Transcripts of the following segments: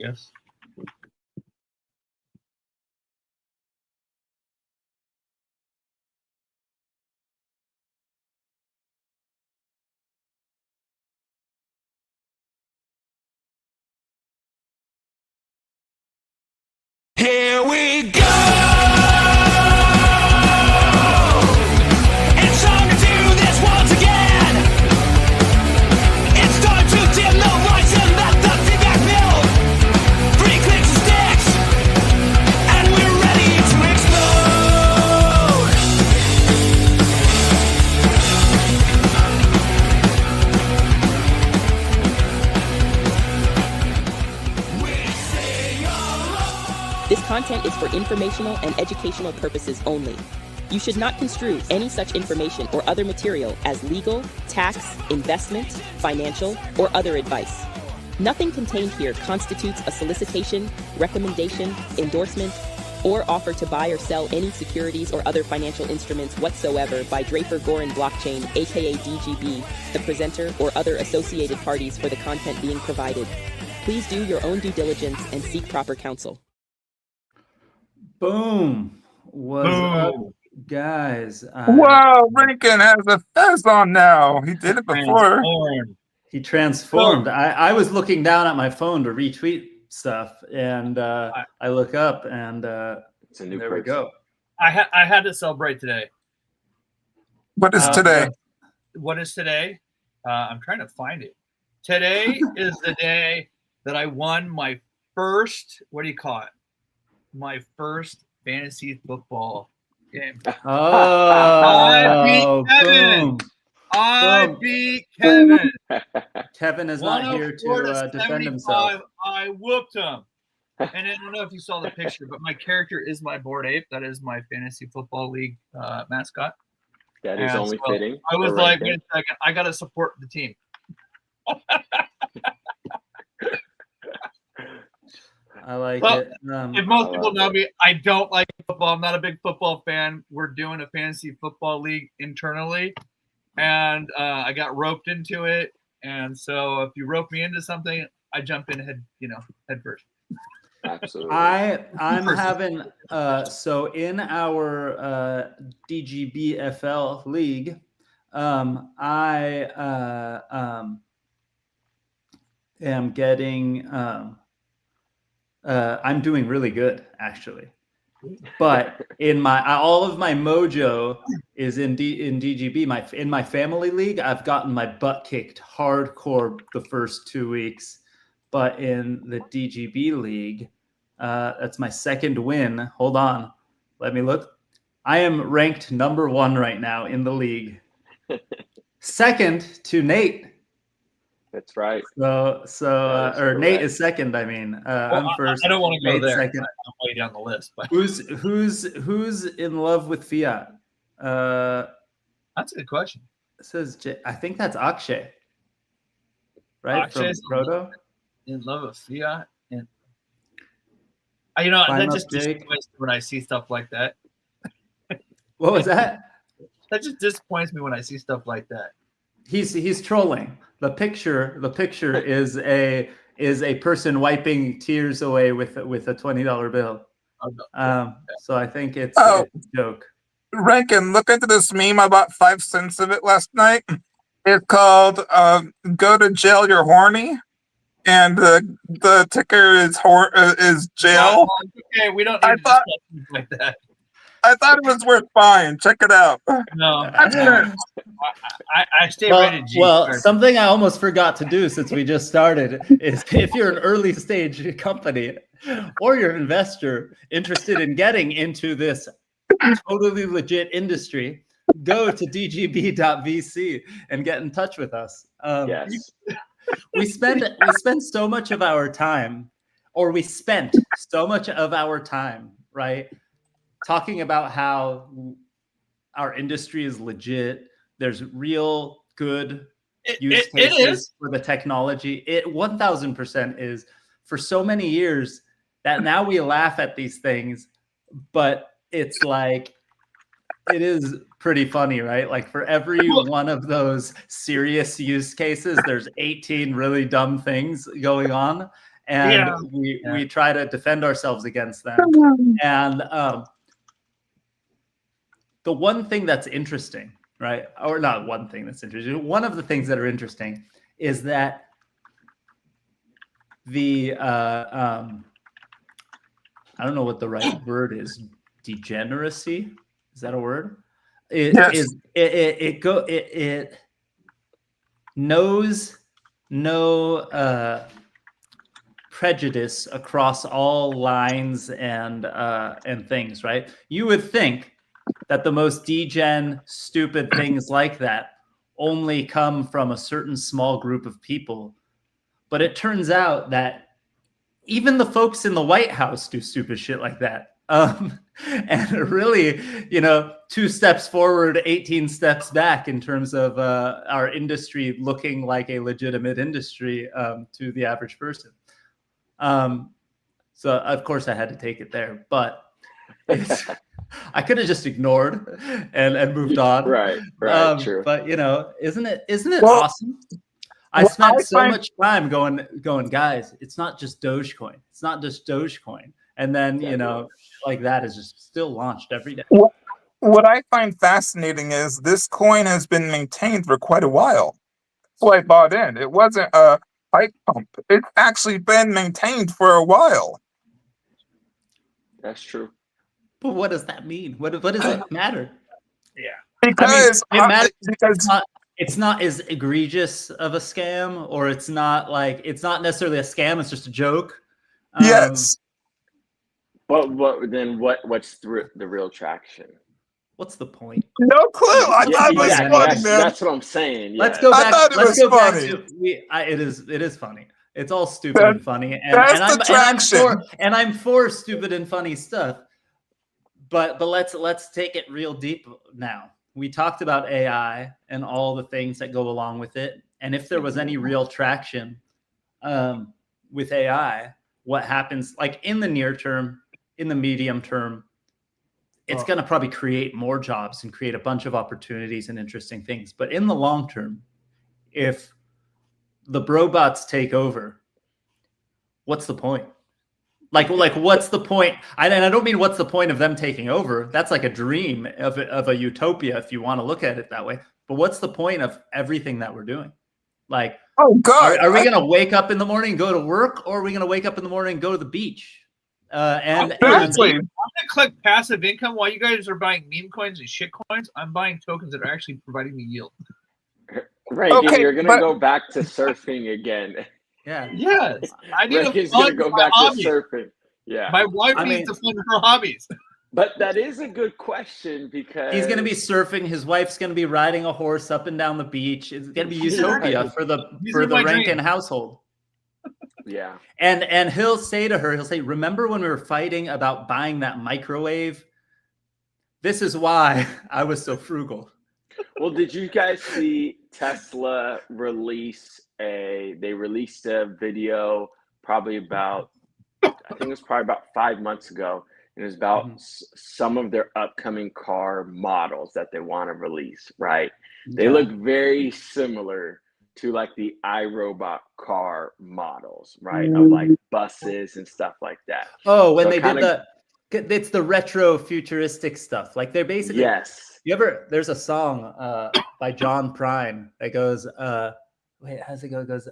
Yes. Here we go! It's time to do this once again! It's time to dim the lights and let the feedback build! 3 clicks and sticks! And we're ready to explode! We sing along! This content is for informational and educational purposes only. You should not construe any such information or other material as legal, tax, investment, financial, or other advice. Nothing contained here constitutes a solicitation, recommendation, endorsement, or offer to buy or sell any securities or other financial instruments whatsoever by Draper Goren Blockchain, aka DGB, the presenter, or other associated parties for the content being provided. Please do your own due diligence and seek proper counsel. Boom. What's up, guys? Wow, Lincoln has a fez on now. He did it before. He transformed. I was looking down at my phone to retweet stuff, and I look up, and It's a new there we person. go. I had to celebrate today. What is today? What is today? I'm trying to find it. Today is the day that I won my first, what do you call it? My first fantasy football game. I Oh, beat Kevin. boom. I Boom. beat Kevin. Kevin is not here 104 to defend himself. 75. I whooped him. And I don't know if you saw the picture, but my character is my Bored Ape. That is my fantasy football league mascot. That is And only so fitting. I was for like, Rankin. wait a second, I got to support the team. I like Well, it. If most people know me, I don't like football. I'm not a big football fan. We're doing a fantasy football league internally, and I got roped into it. And so, if you rope me into something, I jump in head first. Absolutely. I'm having so in our DGBFL league, I am getting I'm doing really good actually, but in my all of my mojo is in DGB. In my family league, I've gotten my butt kicked hardcore the first 2 weeks. But in the DGB league, that's my second win. Hold on. Let me look. I am ranked number 1 right now in the league. Second to Nate. That's right. Or Nate is second, I mean. I'm first. I don't want to go Nate's there. second. I'm way down the list. But Who's in love with Fiat? that's a good question. It says I think that's Akshay. Right? Akshay's From Proto? in love with Fiat, and that just disappoints me when I see stuff like that. What was that? That just disappoints me when I see stuff like that. He's trolling. The picture is a person wiping tears away with a $20 bill. So I think it's a joke. Rankin, look into this meme. I bought 5 cents of it last night. It's called "Go to Jail, You're Horny," and the ticker is jail. Okay, we don't need to discuss things like that. I thought it was worth buying. Check it out. No, I stay rated G. Well, something I almost forgot to do since we just started is if you're an early stage company or you're an investor interested in getting into this totally legit industry, go to dgb.vc and get in touch with us. Yes. We spent so much of our time, right, talking about how our industry is legit. There's real good use cases for the technology. It 1000% is. For so many years that now we laugh at these things, but it's like, it is pretty funny, right? Like for every one of those serious use cases, there's 18 really dumb things going on. and Yeah. we try to defend ourselves against them. And the one thing that's interesting, right? Or not one thing that's interesting. One of the things that are interesting is that the I don't know what the right word is. Degeneracy, is that a word? It knows no prejudice across all lines and things, right? You would think that the most degen, stupid things like that only come from a certain small group of people. But it turns out that even the folks in the White House do stupid shit like that. And really, 2 steps forward, 18 steps back in terms of our industry looking like a legitimate industry to the average person. So of course I had to take it there, but I could have just ignored and moved on. Right, true. But isn't it Well, awesome? I spent so much time going, guys, it's not just Dogecoin. It's not just Dogecoin. And then, like that is just still launched every day. What I find fascinating is this coin has been maintained for quite a while. That's why I bought in. It wasn't a hype pump. It's actually been maintained for a while. That's true. But what does that mean? What does it matter? Yeah. Because it matters because it's not as egregious of a scam, or it's not necessarily a scam. It's just a joke. Yes. But what's the real traction? What's the point? No clue. I thought it was funny, man. That's what I'm saying. Yeah. Let's go back. I thought it Let's was go funny. back to it is funny. It's all stupid and funny, and I'm for stupid and funny stuff. But let's take it real deep now. We talked about AI and all the things that go along with it, and if there was any real traction with AI, what happens? Like in the near term, in the medium term, it's going to probably create more jobs and create a bunch of opportunities and interesting things. But in the long term, if the robots take over, what's the point? Like what's the point? And I don't mean what's the point of them taking over. That's like a dream of a utopia if you want to look at it that way. But what's the point of everything that we're doing? Like, oh God, are we going to wake up in the morning and go to work, or are we going to wake up in the morning and go to the beach? I'm gonna click passive income while you guys are buying meme coins and shit coins. I'm buying tokens that are actually providing me yield. Right, okay, you're gonna go back to surfing again. Yeah. Yes, I need to gonna go back to surfing. Yeah, my wife needs to fund her hobbies. But that is a good question because he's going to be surfing. His wife's going to be riding a horse up and down the beach. It's going to be utopia for the Rankin household. Yeah. And he'll say to her, remember when we were fighting about buying that microwave? This is why I was so frugal. Well, did you guys see Tesla released a video probably about, I think it was probably about 5 months ago. And it was about some of their upcoming car models that they want to release, right? They look very similar to like the iRobot car models, right? Of like buses and stuff like that. Oh, when they did it's the retro futuristic stuff. Like they're basically, yes. There's a song by John Prine that goes, how's it go? It goes,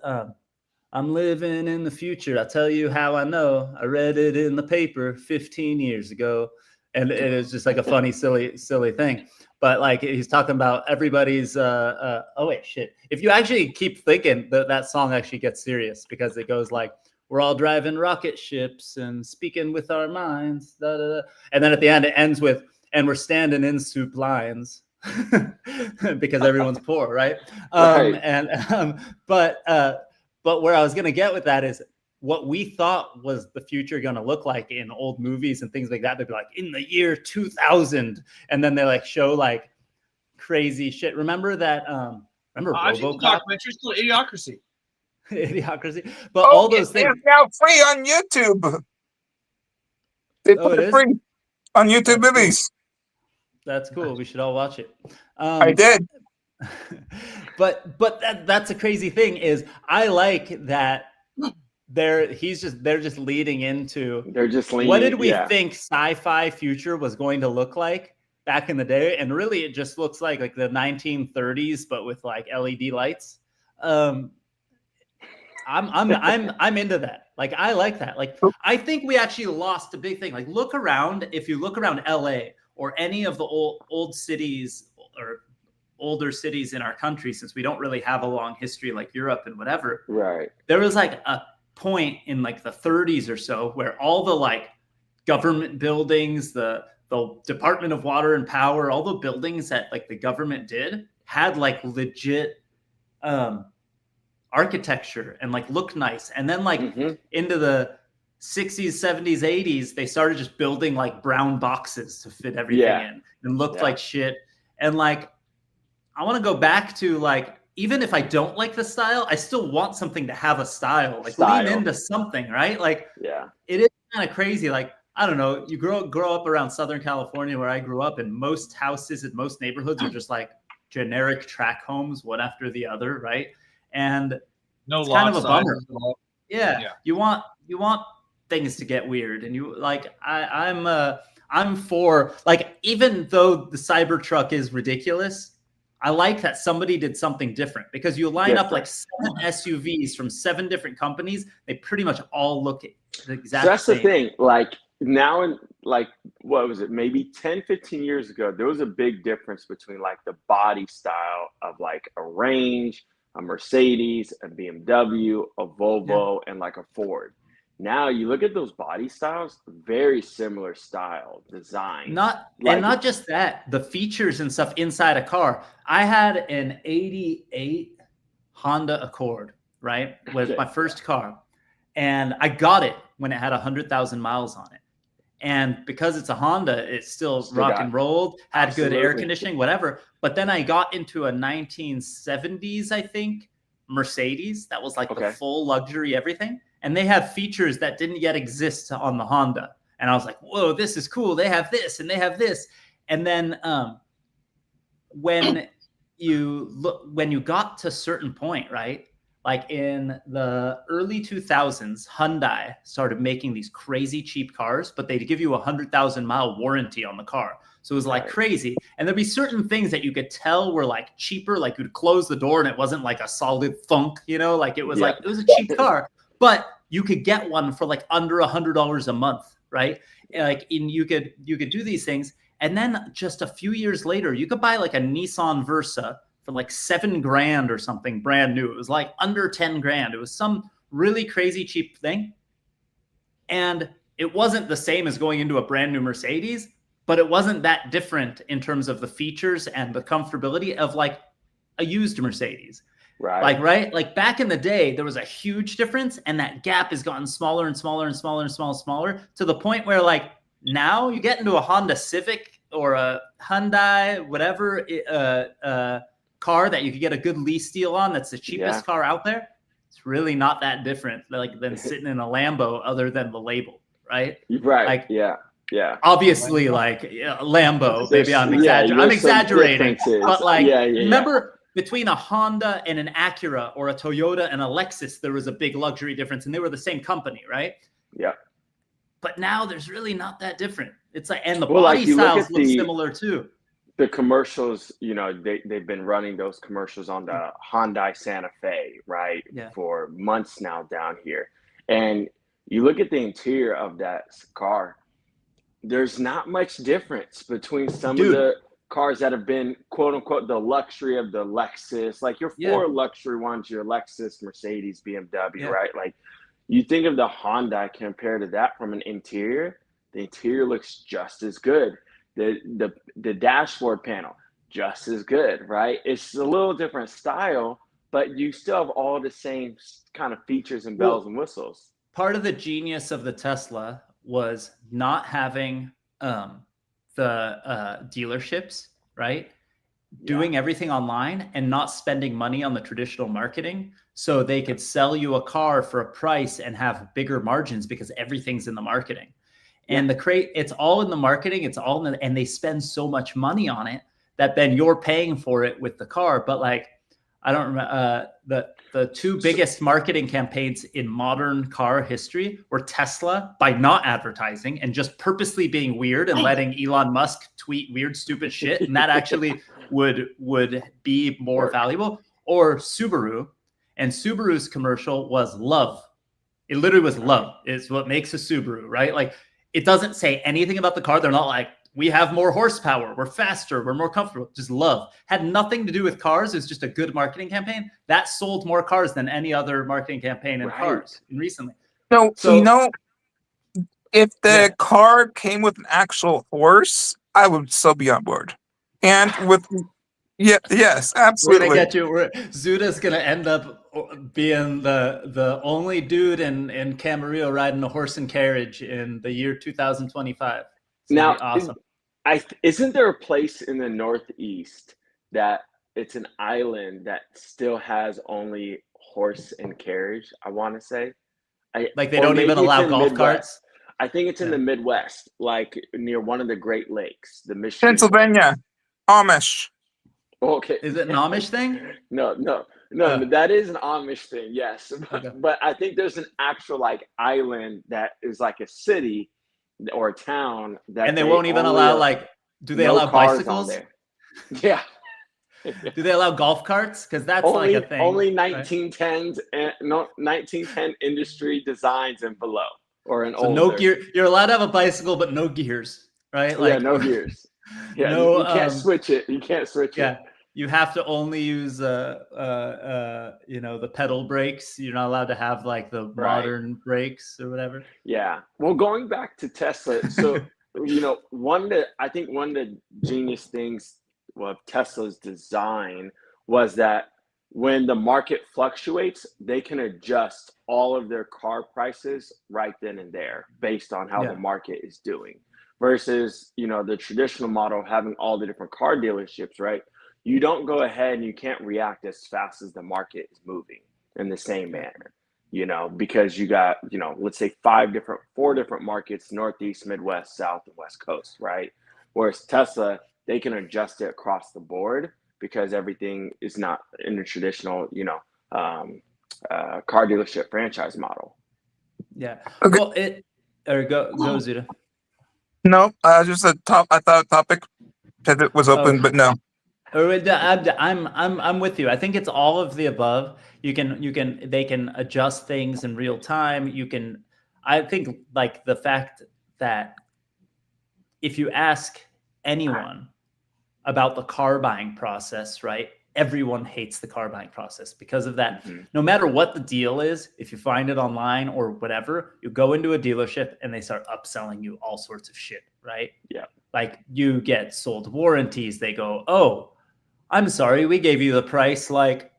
I'm living in the future. I'll tell you how I know. I read it in the paper 15 years ago. And it is just like a funny, silly thing. But like he's talking about everybody's oh wait, shit. If you actually keep thinking that song actually gets serious, because it goes like, we're all driving rocket ships and speaking with our minds. Da, da, da. And then at the end it ends with, and we're standing in soup lines because everyone's poor, right? Right. But where I was going to get with that is what we thought was the future going to look like in old movies and things like that. They'd be like, in the year 2000. And then they like show like crazy shit. Remember that? Remember RoboCop? Documentaries called Idiocracy. Idiocracy. But all those things. It's now free on YouTube. They put it free on YouTube movies. That's cool. We should all watch it. I did. But that's a crazy thing is I like that they're just leading into They're just leaning. what did we yeah. think sci-fi future was going to look like back in the day, and really it just looks like the 1930s but with like LED lights. I'm into that. Like, I like that. Like, I think we actually lost a big thing. Like, look around. If you look around LA or any of the old cities or older cities in our country, since we don't really have a long history like Europe and whatever, Right. there was like a point in like the 30s or so where all the like government buildings, the Department of Water and Power, all the buildings that like the government did had like legit architecture and like look nice. And then like into the 60s, 70s, 80s, they started just building like brown boxes to fit everything in and looked like shit. And like, I want to go back to like, even if I don't like the style, I still want something to have a style. Like lean into something, right? Like, it is kind of crazy. Like, I don't know, you grow up around Southern California where I grew up, and most houses in most neighborhoods are just like generic track homes, one after the other, right? And no, it's kind of a bummer. Yeah. You want things to get weird, and you like I'm for, like, even though the Cybertruck is ridiculous, I like that somebody did something different, because you line up like 7 SUVs from 7 different companies. They pretty much all look the exact So that's same. the thing. Like now, in like, what was it? Maybe 10, 15 years ago, there was a big difference between like the body style of like a Range, a Mercedes, a BMW, a Volvo, and like a Ford. Now you look at those body styles, very similar style design. Not just that, the features and stuff inside a car. I had an 88 Honda Accord, right? Was my first car. And I got it when it had 100,000 miles on it. And because it's a Honda, it's still rock and rolled, had good air conditioning, whatever. But then I got into a 1970s, I think, Mercedes that was like the full luxury everything. And they have features that didn't yet exist on the Honda. And I was like, whoa, this is cool. They have this and they have this. And then when you got to a certain point, right? Like in the early 2000s, Hyundai started making these crazy cheap cars, but they'd give you 100,000-mile warranty on the car. So it was like crazy. And there'd be certain things that you could tell were like cheaper. Like you'd close the door and it wasn't like a solid thunk, you know, like it was like, it was a cheap car, but you could get one for like under $100 a month, right? Like you could do these things. And then just a few years later, you could buy like a Nissan Versa for like $7,000 or something brand new. It was like under 10 grand. It was some really crazy cheap thing. And it wasn't the same as going into a brand new Mercedes, but it wasn't that different in terms of the features and the comfortability of like a used Mercedes. Right. Like back in the day, there was a huge difference, and that gap has gotten smaller and smaller and smaller and smaller to the point where like now you get into a Honda Civic or a Hyundai, whatever, car that you could get a good lease deal on. That's the cheapest car out there. It's really not that different than sitting in a Lambo, other than the label, right? Right. Like, yeah. Obviously, like Lambo. Maybe I'm exaggerating. I'm exaggerating, but like remember. Between a Honda and an Acura, or a Toyota and a Lexus, there was a big luxury difference, and they were the same company, right? Yeah. But now there's really not that different. It's like, and the body styles look similar too. The commercials, you know, they've been running those commercials on the Hyundai Santa Fe, right? Yeah. For months now down here. And you look at the interior of that car, there's not much difference between some of the cars that have been quote unquote the luxury of the Lexus, like your 4 luxury ones, your Lexus, Mercedes, BMW, right? Like you think of the Honda compared to that from an interior, the interior looks just as good. The dashboard panel, just as good, right? It's a little different style, but you still have all the same kind of features and bells and whistles. Part of the genius of the Tesla was not having the dealerships, right? Doing everything online and not spending money on the traditional marketing, so they could sell you a car for a price and have bigger margins because everything's in the marketing. And it's all in the marketing, it's all and they spend so much money on it that then you're paying for it with the car. But like, I don't remember the two biggest marketing campaigns in modern car history were Tesla by not advertising and just purposely being weird and letting Elon Musk tweet weird, stupid shit, and that actually would be more valuable. Or Subaru, and Subaru's commercial was love. It literally was love. It's what makes a Subaru, right? Like it doesn't say anything about the car. They're not like, we have more horsepower, we're faster, we're more comfortable. Just love. Had nothing to do with cars. It's just a good marketing campaign that sold more cars than any other marketing campaign in cars recently. No, So, you know, if the car came with an actual horse, I would still be on board. And with yes, absolutely. We're gonna get you. Zuda's gonna end up being the only dude in Camarillo riding a horse and carriage in the year 2025. Now, awesome. Isn't there a place in the Northeast that it's an island that still has only horse and carriage? I want to say, like they don't even allow golf carts. I think it's in the Midwest, like near one of the Great Lakes, the Michigan. Pennsylvania, Amish. Okay, is it an Amish thing? No, that is an Amish thing. Yes, but I think there's an actual like island that is like a city or a town that, and they won't even allow like. Do they allow bicycles? Yeah. Do they allow golf carts? Because that's only, like a thing. Only 1910s and 1910 industry designs and below, or an older. No gear. You're allowed to have a bicycle, but no gears, right? Like, no gears. Yeah, no, you can't switch it. You can't switch it. Yeah, you have to only use the pedal brakes. You're not allowed to have like the modern brakes or whatever. Yeah. Well, going back to Tesla, so one of the genius things of Tesla's design was that when the market fluctuates, they can adjust all of their car prices right then and there based on how the market is doing. Versus, the traditional model of having all the different car dealerships, right? You don't go ahead and you can't react as fast as the market is moving in the same manner, because you got, let's say 4 different markets, Northeast, Midwest, South, and West Coast, right? Whereas Tesla, they can adjust it across the board because everything is not in the traditional, car dealership franchise model. Yeah. Okay. Well, go Zuda. No, just a I thought a topic because it was open, but no. I'm with you. I think it's all of the above. They can adjust things in real time. I think like the fact that if you ask anyone about the car buying process, right? Everyone hates the car buying process because of that. Mm-hmm. No matter what the deal is, if you find it online or whatever, you go into a dealership and they start upselling you all sorts of shit, right? Yeah. Like you get sold warranties. They go, oh, I'm sorry, we gave you the price like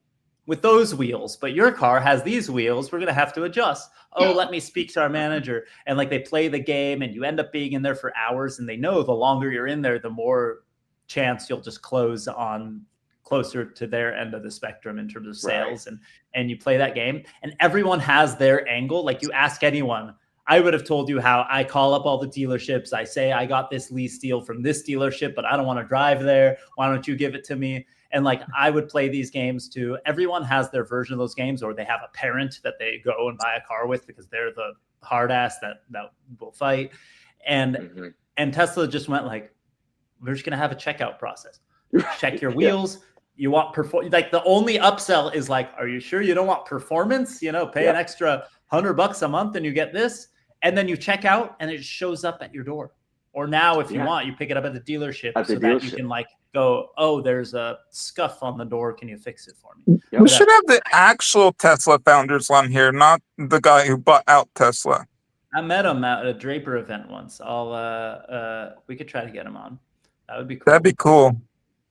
with those wheels, but your car has these wheels. We're going to have to adjust. Oh, let me speak to our manager. And like they play the game and you end up being in there for hours, and they know the longer you're in there, the more chance you'll just close on closer to their end of the spectrum in terms of sales. Right. And you play that game, and everyone has their angle. Like you ask anyone, I would have told you how I call up all the dealerships. I say, I got this lease deal from this dealership, but I don't want to drive there. Why don't you give it to me? And like, I would play these games too. Everyone has their version of those games, or they have a parent that they go and buy a car with because they're the hard ass that will fight. And Tesla just went like, we're just going to have a checkout process. Check your wheels. You want like the only upsell is like, are you sure you don't want performance? Pay an extra $100 a month and you get this. And then you check out and it shows up at your door. Or now if you want, you pick it up at the dealership that you can like go, oh, there's a scuff on the door. Can you fix it for me? We should have the actual Tesla founders on here, not the guy who bought out Tesla. I met him at a Draper event once. We could try to get him on. That would be cool. That'd be cool.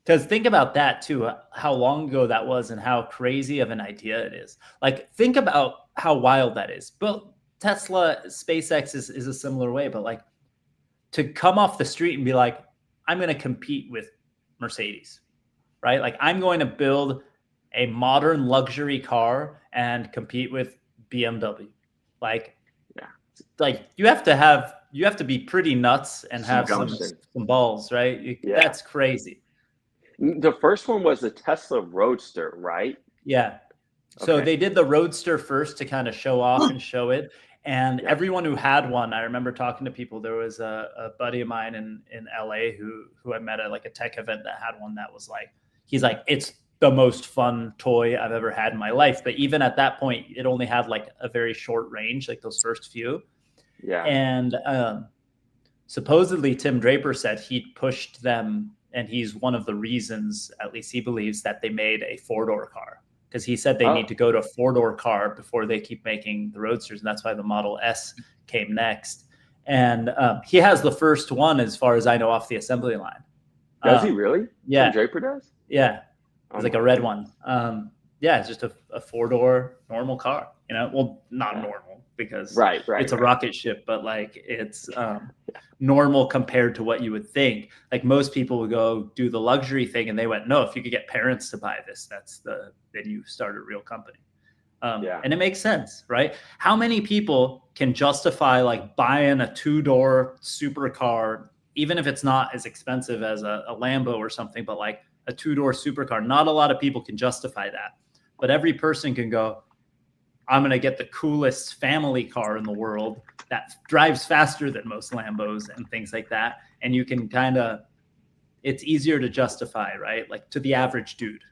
Because think about that too, how long ago that was and how crazy of an idea it is. Like, think about how wild that is. But Tesla, SpaceX is a similar way. But like, to come off the street and be like, I'm going to compete with Mercedes, right? Like, I'm going to build a modern luxury car and compete with BMW. Like you have to be pretty nuts and have some balls, right? That's crazy. The first one was the Tesla Roadster, right? Yeah. So Okay. they did the Roadster first to kind of show off and show it. And Yeah. everyone who had one, I remember talking to people. There was a buddy of mine in LA who I met at like a tech event that had one that was like, he's like, it's the most fun toy I've ever had in my life. But even at that point, it only had like a very short range, like those first few. Yeah. And supposedly Tim Draper said he pushed them, and he's one of the reasons, at least he believes, that they made a 4-door car, because he said they need to go to a 4-door car before they keep making the Roadsters, and that's why the Model S came next. And he has the first one, as far as I know, off the assembly line. Does he really? Yeah. Tim Draper does? Yeah. It's like a red one. Yeah, it's just a 4-door normal car. You know, well, not normal, because it's a rocket ship, but like it's normal compared to what you would think. Like most people would go do the luxury thing, and they went, no, if you could get parents to buy this, then you start a real company. And it makes sense, right? How many people can justify like buying a 2-door supercar, even if it's not as expensive as a Lambo or something, but like a 2-door supercar? Not a lot of people can justify that, but every person can go, I'm going to get the coolest family car in the world that drives faster than most Lambos and things like that. And you can it's easier to justify, right? Like to the average dude.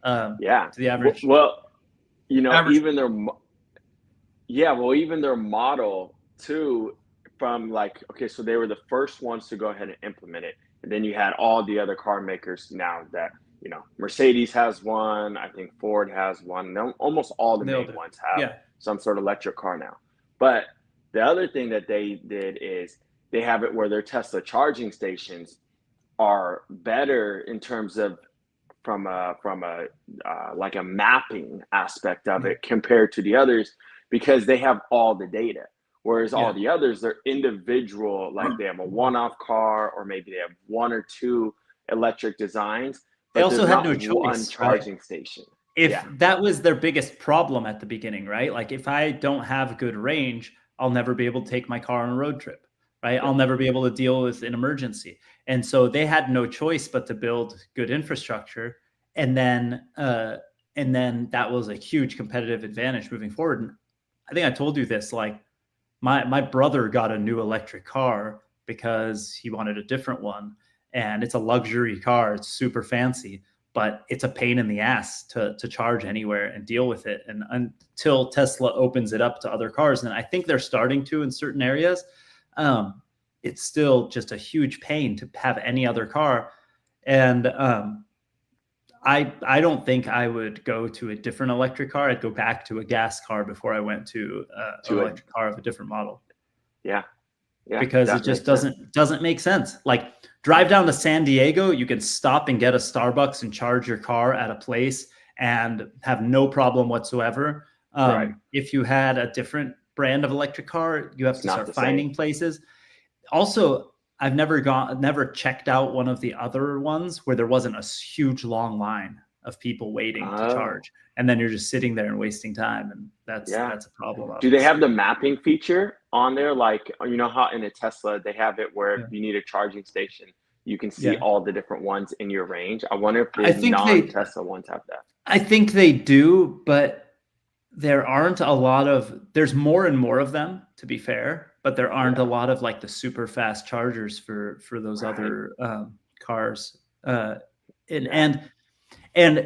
To the average. Well, you know, average. even their model too, from like, okay, so they were the first ones to go ahead and implement it. And then you had all the other car makers now that, you know, Mercedes has one, I think Ford has one. Almost all the main ones have some sort of electric car now. But the other thing that they did is they have it where their Tesla charging stations are better in terms of from a like a mapping aspect of it compared to the others, because they have all the data. Whereas all the others, they're individual, like they have a one-off car, or maybe they have 1 or 2 electric designs. They also had no choice. One charging station. If that was their biggest problem at the beginning, right? Like if I don't have good range, I'll never be able to take my car on a road trip, right? I'll never be able to deal with an emergency. And so they had no choice but to build good infrastructure. And then that was a huge competitive advantage moving forward. And I think I told you this, like my brother got a new electric car because he wanted a different one. And it's a luxury car. It's super fancy, but it's a pain in the ass to charge anywhere and deal with it. And until Tesla opens it up to other cars, and I think they're starting to in certain areas, it's still just a huge pain to have any other car. And I don't think I would go to a different electric car. I'd go back to a gas car before I went to an electric car of a different model. Yeah. Because it just doesn't make sense. Like drive down to San Diego, you can stop and get a Starbucks and charge your car at a place and have no problem whatsoever. If you had a different brand of electric car, you have to start finding places. Also, I've never checked out one of the other ones where there wasn't a huge long line of people waiting to charge, and then you're just sitting there and wasting time, and that's a problem. Do they have the mapping feature on there? Like, you know how in a Tesla they have it where if you need a charging station, you can see all the different ones in your range. I wonder if the non-Tesla ones have that. I think they do, but there aren't a lot of. There's more and more of them, to be fair, but there aren't a lot of like the super fast chargers for those other cars. And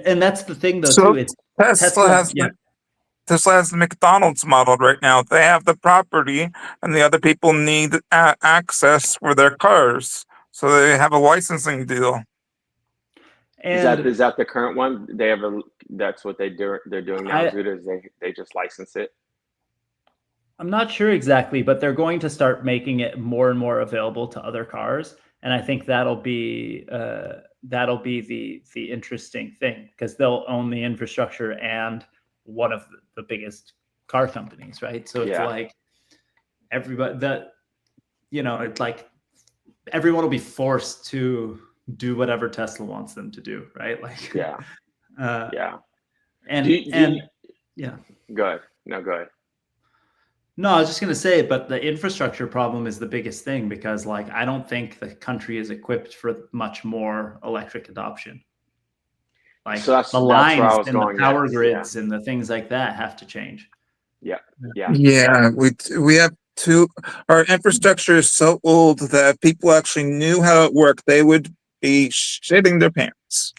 that's the thing, though. So too. It's Tesla has the McDonald's model right now. They have the property, and the other people need access for their cars, so they have a licensing deal. And is that the current one? They have that's what they're doing now. Is they just license it? I'm not sure exactly, but they're going to start making it more and more available to other cars, and I think that'll be the interesting thing, because they'll own the infrastructure and one of the biggest car companies, right? So it's like everybody it's like everyone will be forced to do whatever Tesla wants them to do, right? Like Go ahead. No, go ahead. No, I was just going to say, but the infrastructure problem is the biggest thing, because like I don't think the country is equipped for much more electric adoption. Like So that's the where I lines was and the going power next. grids and the things like that have to change. Yeah. Yeah, we have our infrastructure is so old that if people actually knew how it worked, they would be shitting their pants.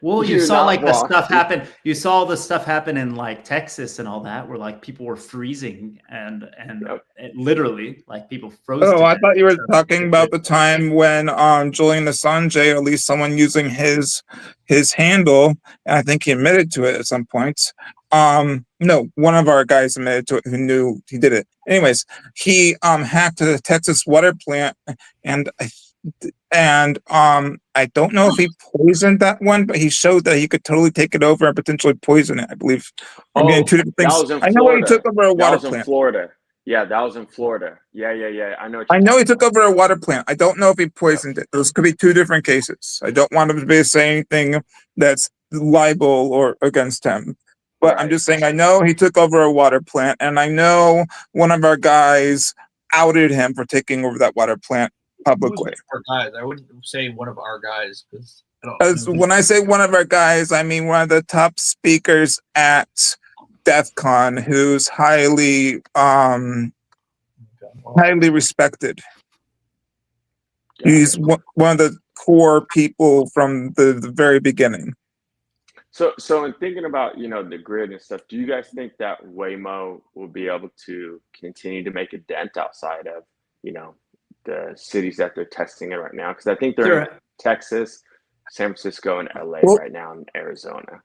Well, you You're saw not like the wrong. stuff happen. You saw the stuff happen in like Texas and all that, where like people were freezing and Yep. it literally like people froze. Oh, to I death thought you were because of talking the about grid. the time when Julian Assange, or at least someone using his handle, and I think he admitted to it at some point. No, one of our guys admitted to it who knew he did it. Anyways, he hacked the Texas water plant, and I don't know if he poisoned that one, but he showed that he could totally take it over and potentially poison it. I believe we're getting two different That things. was in I know he Florida. took over a That water was in plant. Florida. Yeah, that was in Florida. Yeah. I know. What I you're know he talking took about. over a water plant. I don't know if he poisoned it. Those could be two different cases. I don't want him to be saying anything that's libel or against him. But I'm Right. just saying I know he took over a water plant, and I know one of our guys outed him for taking over that water plant Who was publicly. one of our guys? I wouldn't say one of our guys because I don't As know. when I say one of our guys, I mean one of the top speakers at DEF CON who's highly respected. Got He's it. one of the core people from the very beginning. So in thinking about, the grid and stuff, do you guys think that Waymo will be able to continue to make a dent outside of, the cities that they're testing in right now? Because I think they're in Texas, San Francisco, and LA Well, right now, and Arizona,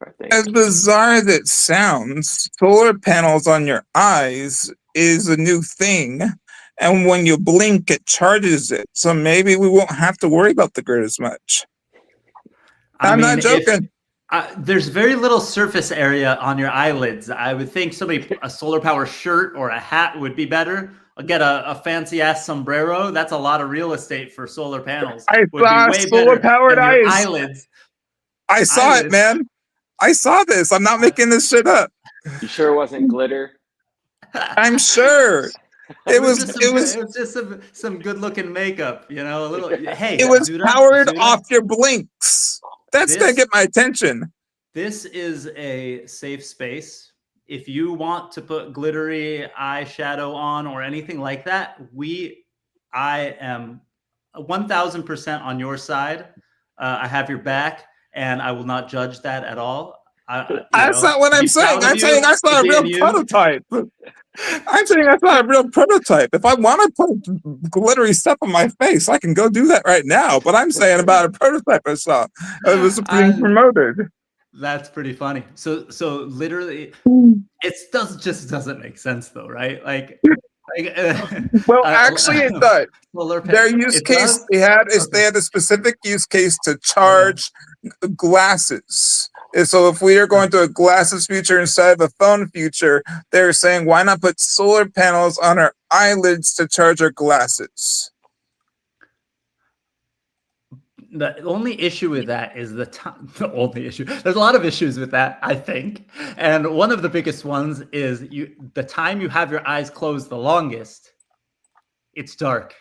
I think. as bizarre as it sounds, solar panels on your eyes is a new thing. And when you blink, it charges it. So maybe we won't have to worry about the grid as much. I'm not joking. There's very little surface area on your eyelids. I would think a solar power shirt or a hat would be better. I'll get a fancy ass sombrero. That's a lot of real estate for solar panels. I Would saw be way solar better powered than your eyes. eyelids. I saw it, man. I saw this. I'm not making this shit up. You sure it wasn't glitter? I'm sure. It was just some good looking makeup, a little. Hey, it was Zuda, powered Zuda, off your blinks. That's gonna get my attention. This is a safe space. If you want to put glittery eyeshadow on or anything like that, I am 1000% on your side. I have your back, and I will not judge that at all. That's not what I'm saying. I'm saying I saw a real prototype. I'm saying I saw a real prototype. If I want to put glittery stuff on my face, I can go do that right now. But I'm saying about a prototype I saw. It was being promoted. That's pretty funny. So literally, it just doesn't make sense though, right? Well, actually, it does. Their use case they had a specific use case to charge glasses. And so if we are going to a glasses future instead of a phone future, they're saying why not put solar panels on our eyelids to charge our glasses? The only issue with that is the time. The only issue. There's a lot of issues with that, I think. And one of the biggest ones is the time you have your eyes closed the longest, it's dark.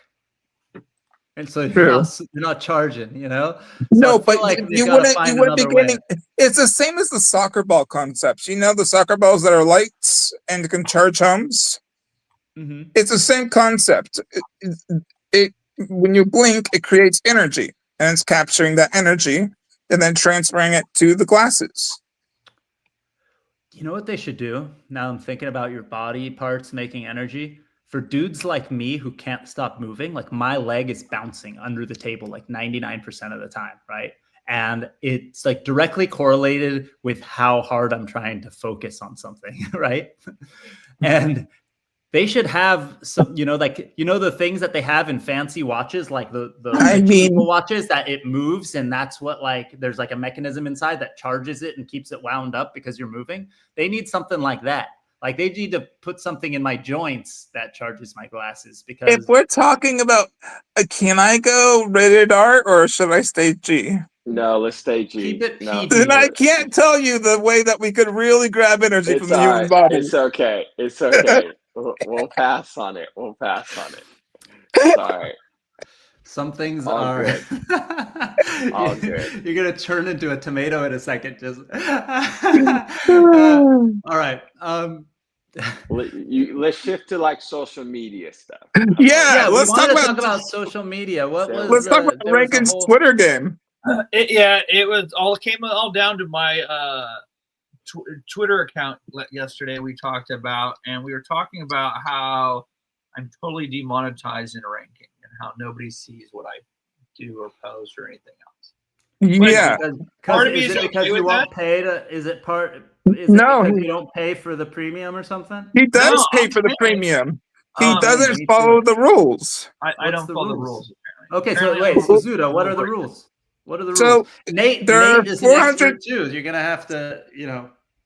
And so you're not charging, So no, but you wouldn't be getting. It's the same as the soccer ball concepts. The soccer balls that are lights and can charge homes. Mm-hmm. It's the same concept. When you blink, it creates energy, and it's capturing that energy and then transferring it to the glasses. You know what they should do? Now I'm thinking about your body parts making energy. For dudes like me who can't stop moving, like my leg is bouncing under the table like 99% of the time, right? And it's like directly correlated with how hard I'm trying to focus on something, right? And they should have some, the things that they have in fancy watches, like the watches that it moves, and that's what there's like a mechanism inside that charges it and keeps it wound up because you're moving. They need something like that. Like they need to put something in my joints that charges my glasses. Because if we're talking about, can I go rated R or should I stay G? No, let's stay G. Keep it PG. Then I can't tell you the way that we could really grab energy from the human body. It's okay. It's okay. We'll pass on it. It's all right. Some things All are. good. All good. You're gonna turn into a tomato in a second. Just. All right. Let's shift to like social media stuff. Yeah, We let's talk wanted to about talk about social media. What was let's talk about there was a Rankin's whole- Twitter game. It was all came all down to my Twitter account yesterday. We talked about, and we were talking about how I'm totally demonetized in ranking and how nobody sees what I do or post or anything else. Yeah. Part of me Is is it because okay you with won't that. pay to? Is it No, because you don't pay for the premium or something? He does No, pay I'm for the paying. premium. He Me doesn't too. follow the rules. I What's don't the follow the rules? rules. Apparently. Okay, so Apparently, wait, so Zuda, what are the rules? What are the rules? So Nate there are is an 400 expert too. You're gonna have to,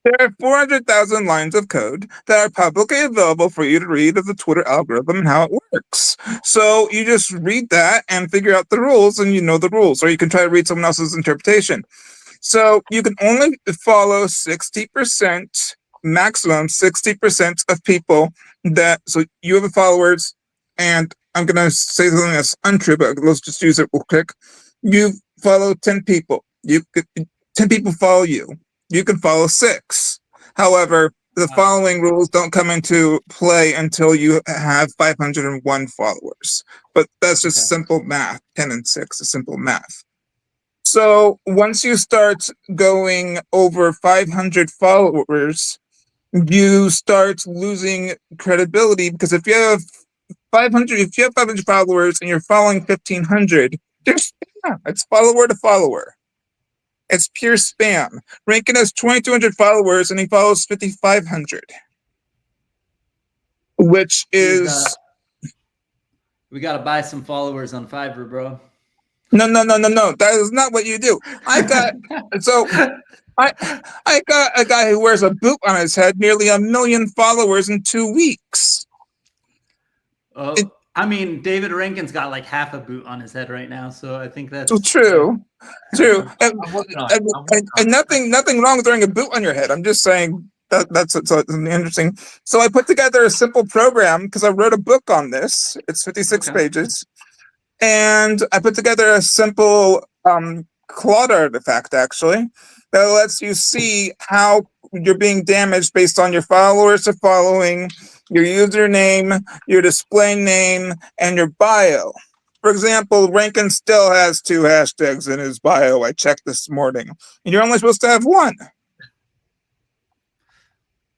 There are 400,000 lines of code that are publicly available for you to read of the Twitter algorithm and how it works. So you just read that and figure out the rules, and you know the rules, or you can try to read someone else's interpretation. So you can only follow 60%, maximum 60% of people so you have followers, and I'm going to say something that's untrue, but let's just use it real quick. You follow 10 people. 10 people follow you. You can follow 6. However, the following rules don't come into play until you have 501 followers. But that's just simple math. 10 and 6 is simple math. So once you start going over 500 followers, you start losing credibility, because if you have 500 followers and you're following 1,500, there's spam. It's follower to follower. It's pure spam. Rankin has 2,200 followers and he follows 5,500, which is we gotta buy some followers on Fiverr, bro. no. That is not what you do. I got a guy who wears a boot on his head, nearly 1 million followers in 2 weeks. I mean, David Rankin's got like half a boot on his head right now, so I think that's true. True. And I'm nothing wrong with wearing a boot on your head. I'm just saying that's interesting. So I put together a simple program because I wrote a book on this. It's 56 pages. And I put together a simple Claude artifact, actually, that lets you see how you're being damaged based on your followers are following, your username, your display name, and your bio. For example, Rankin still has 2 hashtags in his bio. I checked this morning. And you're only supposed to have 1.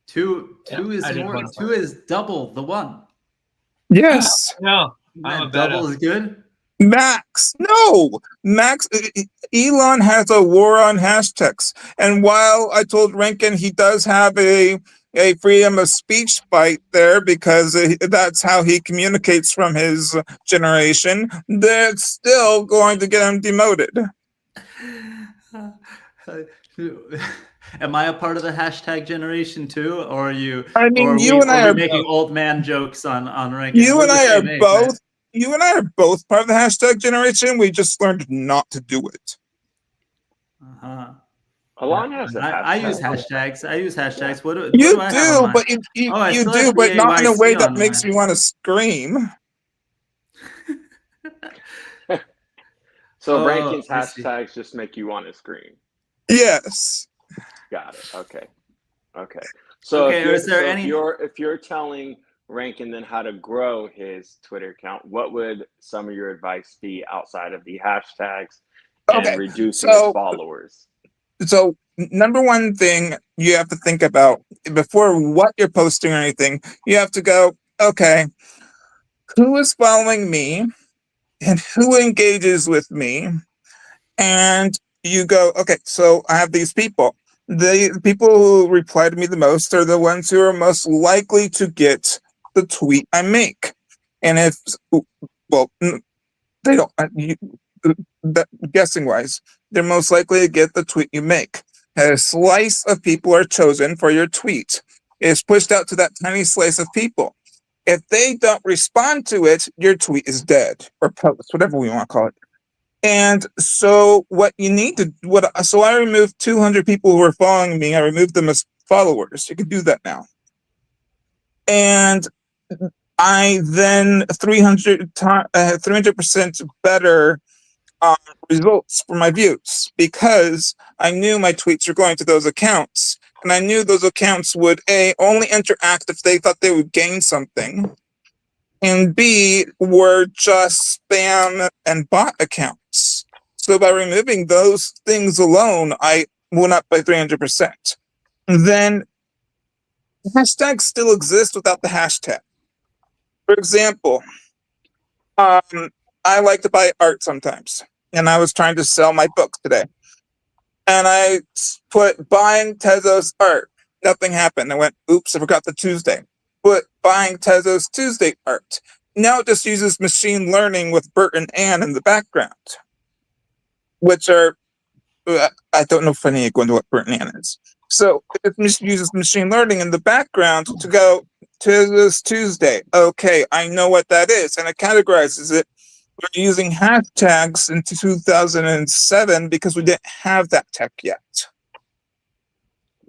Two is double the 1. Yes. No, double is good. Max. Elon has a war on hashtags. And while I told Rankin he does have a freedom of speech fight there, because that's how he communicates from his generation, that's still going to get him demoted. Am I a part of the hashtag generation too, or are you? I mean, you and I are making old man jokes on Rankin. You and I are both. You and I are both part of the hashtag generation. We just learned not to do it. Alon has a hashtag. I use hashtags. What do you I do, have on but you do, but not in a way that makes me want to scream. So Rankin's hashtags just make you want to scream. Yes. Got it. Okay. So if you're telling Rankin then how to grow his Twitter account, what would some of your advice be outside of the hashtags and reducing his followers? So number one thing you have to think about before what you're posting or anything, you have to go, okay, who is following me and who engages with me? And you go, okay, so I have these people. The people who reply to me the most are the ones who are most likely to get the tweet I make. And they don't, guessing wise, they're most likely to get the tweet you make. A slice of people are chosen for your tweet. It's pushed out to that tiny slice of people. If they don't respond to it, your tweet is dead, or post, whatever we want to call it. And so what you need to, so I removed 200 people who were following me. I removed them as followers. You can do that now. And I then 300% better results for my views because I knew my tweets were going to those accounts, and I knew those accounts would only interact if they thought they would gain something, and B were just spam and bot accounts. So by removing those things alone, I went up by 300%. Then hashtags still exist without the hashtag. For example, I like to buy art sometimes, and I was trying to sell my book today. And I put buying Tezos art. Nothing happened. I went, oops, I forgot the Tuesday. Put buying Tezos Tuesday art. Now it just uses machine learning with Bert and Ann in the background, which are, I don't know if I need to go into what Bert and Ann is. So it uses machine learning in the background to go to this Tuesday. Okay, I know what that is, and it categorizes it. We're using hashtags in 2007 because we didn't have that tech yet.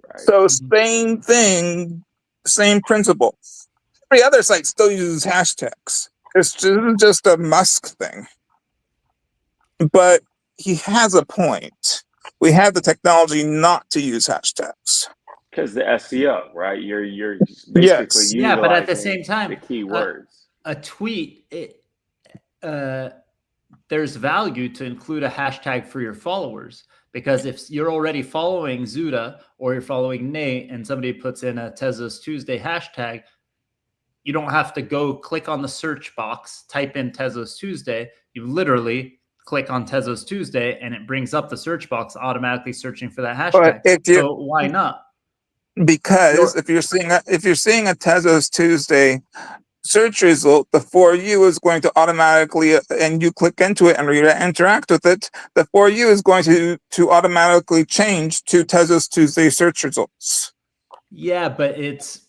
Right. So same thing, same principle. Every other site still uses hashtags. It's just a Musk thing. But he has a point. We have the technology not to use hashtags. Because the SEO, right? You're basically Yes. Yeah, but at the utilizing same time, the keywords. a tweet, there's value to include a hashtag for your followers, because if you're already following Zuda or you're following Nate and somebody puts in a Tezos Tuesday hashtag, you don't have to go click on the search box, type in Tezos Tuesday. You literally click on Tezos Tuesday and it brings up the search box automatically searching for that hashtag. So why not? Because if you're seeing a Tezos Tuesday search result, the For You is going to automatically, and you click into it and interact with it, the For You is going to automatically change to Tezos Tuesday search results. Yeah, but it's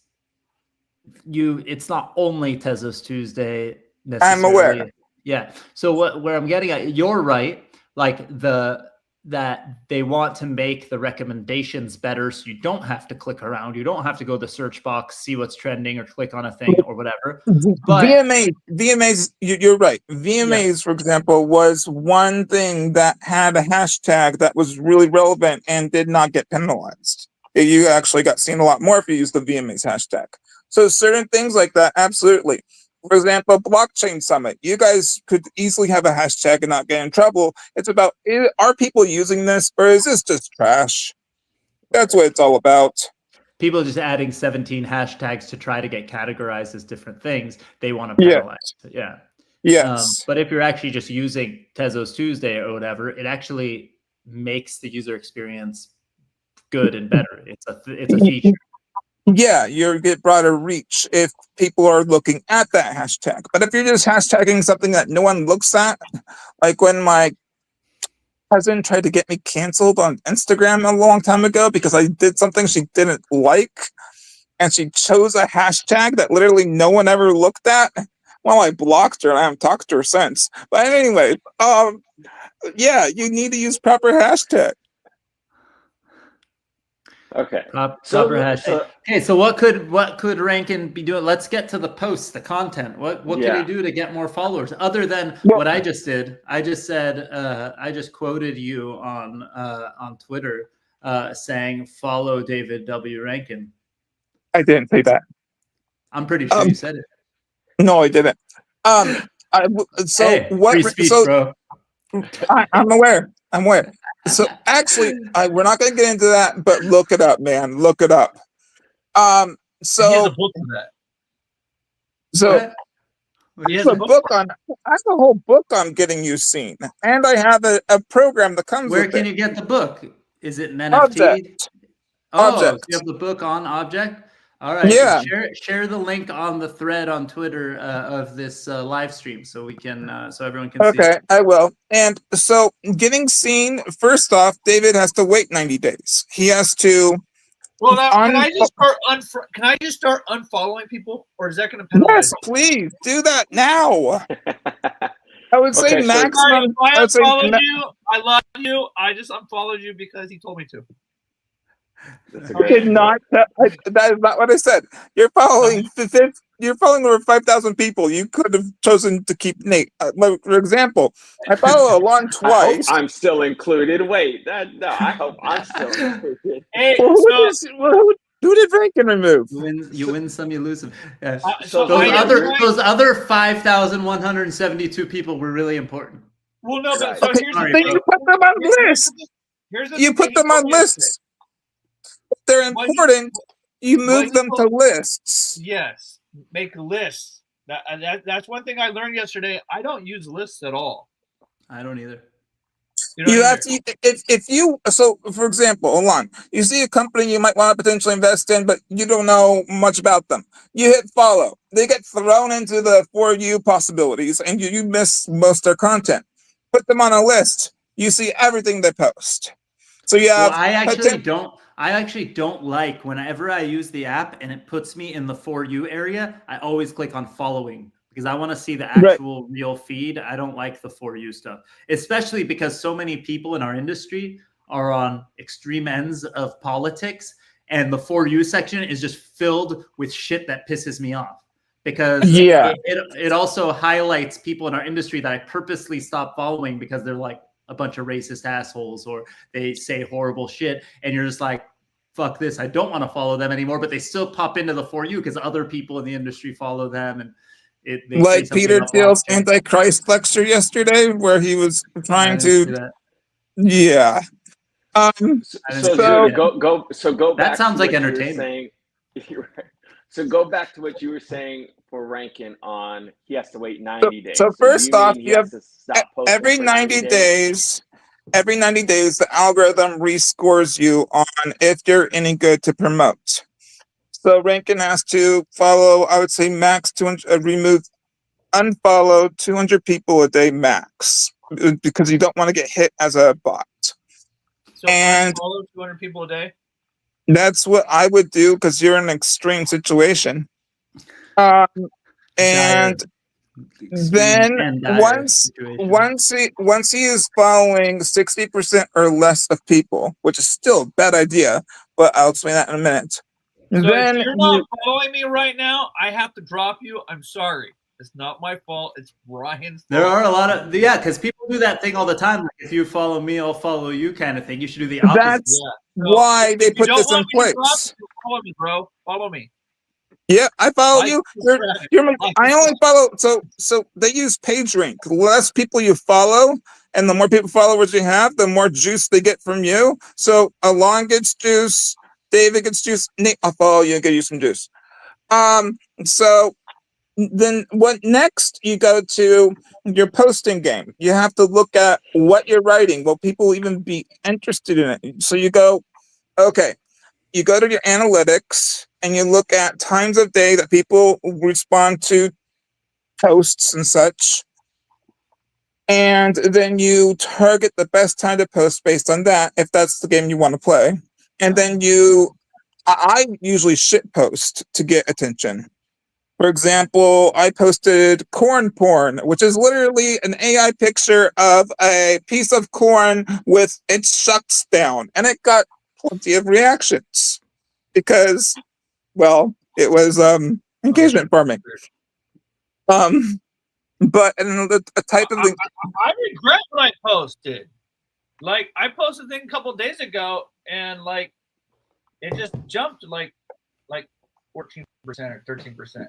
not only Tezos Tuesday necessarily. I'm aware. Yeah. So where I'm getting at, you're right. Like that they want to make the recommendations better, so you don't have to click around. You don't have to go to the search box, see what's trending, or click on a thing or whatever. But VMAs, you're right. VMAs, for example, was one thing that had a hashtag that was really relevant and did not get penalized. You actually got seen a lot more if you used the VMAs hashtag. So certain things like that, absolutely. For example, Blockchain Summit. You guys could easily have a hashtag and not get in trouble. It's about, are people using this, or is this just trash? That's what it's all about. People just adding 17 hashtags to try to get categorized as different things. They want to penalize it. Yeah. Yes. But if you're actually just using Tezos Tuesday or whatever, it actually makes the user experience good and better. It's a feature. Yeah, you get broader reach if people are looking at that hashtag. But if you're just hashtagging something that no one looks at, like when my cousin tried to get me canceled on Instagram a long time ago because I did something she didn't like, and she chose a hashtag that literally no one ever looked at. Well, I blocked her and I haven't talked to her since. But anyway, yeah, you need to use proper hashtag. Okay. Proper hashtag. Okay, so what could Rankin be doing? Let's get to the posts, the content. What can he do to get more followers other than what I just did? I just said I just quoted you on Twitter saying follow David W. Rankin. I didn't say that. I'm pretty sure you said it. No, I didn't. Free speech, bro. I'm aware. So actually, we're not going to get into that, but look it up, man. Look it up. So he has a book for that. So He I has have a a book on. I have a whole book on getting you seen, and I have a program that comes. Where with can it. you get the book? Is it an NFT? Object. Oh, Object. you have the book on Object? All right. Yeah. Share the link on the thread on Twitter of this live stream so we can so everyone can see. Okay, I will. And so getting seen, first off, David has to wait 90 days. He has to. Well, now, can I just start unfollowing people, or is that going to penalize? Yes, please do that now. I would say Okay, so- maximum. I I would say unfollowed you. I love you. I just unfollowed you because he told me to. That's a I did great not. That is not what I said. You're following you're following over 5,000 people. You could have chosen to keep Nate. For example, I follow Alon I hope twice. I'm still included. Wait, no, I hope I'm still included. Hey, Well, so who did Rankin remove? You win some, you lose some. Yeah. so So I am trying- Those other 5,172 people were really important. well, no, but Right. so Okay, here's sorry, the then thing. you put them on lists. Here's the You thing put that them told on me yesterday. lists. If they're What you- important, you what move you them to told- lists. Yes, make lists. That's one thing I learned yesterday. I don't use lists at all. I don't either. You know You what I have mean? to, if you, so for example, Alon, you see a company you might want to potentially invest in, but you don't know much about them. You hit follow. They get thrown into the For You possibilities and you miss most of their content. Put them on a list. You see everything they post. So you Well, have I actually don't like whenever I use the app and it puts me in the For You area, I always click on following because I want to see the Right. actual real feed. I don't like the For You stuff, especially because so many people in our industry are on extreme ends of politics, and the For You section is just filled with shit that pisses me off because Yeah. it also highlights people in our industry that I purposely stop following because they're like a bunch of racist assholes or they say horrible shit, and you're just like, fuck this, I don't want to follow them anymore, but they still pop into the For You because other people in the industry follow them, and they say Like something Peter about Thiel's blockchain. Antichrist lecture yesterday, where he was I trying didn't see to, that. yeah. I didn't So see So- that. go back. That sounds to like what you were entertainment. saying. You're right. So go back to what you were saying for Rankin on he has to wait 90 days. So first you off, mean he you has have to stop posting every for 90 days, every 90 days, the algorithm rescores you on if you're any good to promote. So Rankin has to follow, I would say max 200, unfollow 200 people a day max because you don't want to get hit as a bot. So And- follow 200 people a day. That's what I would do because you're in an extreme situation. And then once he is following 60% or less of people, which is still a bad idea, but I'll explain that in a minute. So Then if you're not following me right now, I have to drop you. I'm sorry. It's not my fault. It's Brian's fault. There are a lot of because people do that thing all the time. Like if you follow me, I'll follow you, kind of thing. You should do the opposite. that's So why if they you put don't this in want me to drop place. you, follow me, bro. Follow me. Yeah, I follow Like, you. subscribe. I only follow. So they use PageRank. The less people you follow, and the more people followers you have, the more juice they get from you. So Alon gets juice. David gets juice. Nate, I'll follow you and get you some juice. So then what next? You go to your posting game. You have to look at what you're writing. Will people even be interested in it? So you go, okay. You go to your analytics and you look at times of day that people respond to posts and such. And then you target the best time to post based on that, if that's the game you want to play. And then I usually shit post to get attention. For example, I posted corn porn, which is literally an AI picture of a piece of corn with its shucks down. And it got plenty of reactions because, well, it was engagement farming. But a type of thing. I regret what I posted. Like I posted a thing a couple days ago, and like it just jumped like 14% or 13%.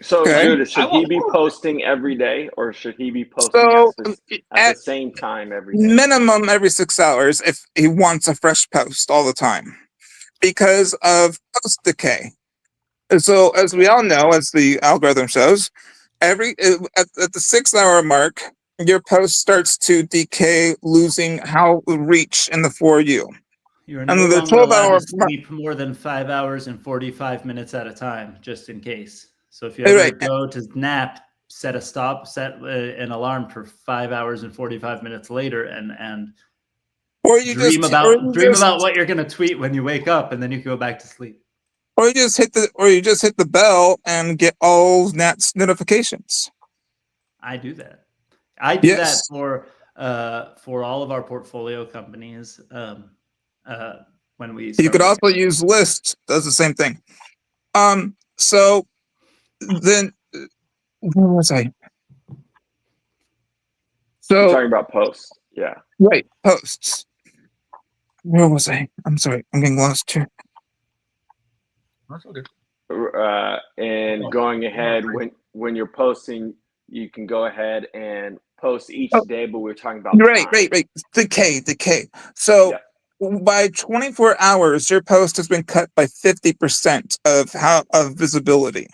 So Okay. Judas, should I he won't be post it. posting every day, or should he be posting So at the same time every day? minimum every 6 hours if he wants a fresh post all the time because of post decay. So as we all know, as the algorithm shows, at the 6 hour mark, your post starts to decay, losing how reach in the For You. You're And no the longer 12 allowed hour to sleep more than 5 hours and 45 minutes at a time, just in case. So if you Right. ever go to nap, set an alarm for 5 hours and 45 minutes later, and Or you dream just about what you're gonna tweet when you wake up, and then you can go back to sleep. or you just hit the bell and get all notifications. I do that. I do Yes. that for all of our portfolio companies. When we You could started. also use lists. Does the same thing. So then, where was I? You're So talking about posts. Yeah. right, posts. Where was I? I'm sorry, I'm getting lost here. That's okay. And going ahead when you're posting, you can go ahead and post each Oh, day, but we're talking about right, time. right. Decay. So Yeah. by 24 hours, your post has been cut by 50% of visibility.